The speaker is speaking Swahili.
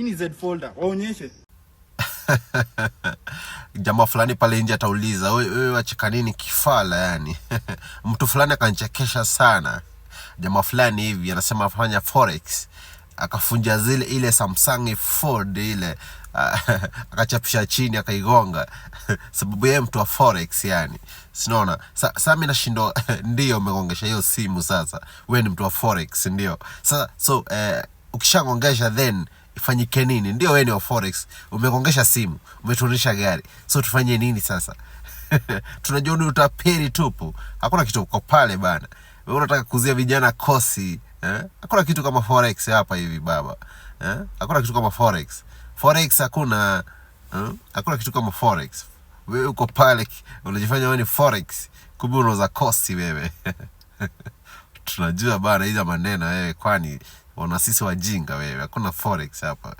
Hii ni Z folder. Waonyeshe. Jamaa fulani pale nje atauliza, wewe wacheka nini kifala yani? Mtu fulani akanichekesha sana. Jamaa fulani hivi anasema afanya forex, akafunja ile Samsung Fold ile, akachapisha chini akaigonga. Sababu yeye mtu wa forex yani. Sinaona. Sasa mimi nashindwa, ndio umegongesha hiyo simu sasa. Wewe ni mtu wa forex ndio. Sasa ukishagongesha then ifanyike nini? Ndio wewe ni wa forex, umegongesha simu, umetuonesha gari. So tufanye nini sasa? Tunajua ni utapeli tupu. Hakuna kitu uko pale bana. Wewe unataka kuzia vijana kosi, Hakuna kitu kama forex hapa hivi baba. Hakuna kitu kama forex. Forex hakuna, Hakuna kitu kama forex. Wewe uko pale unajifanya wewe ni forex, kumbe unauza kosi wewe. Tunajua bana hizo maneno wewe, kwani wana sisi wajinga wewe. Hakuna forex hapa.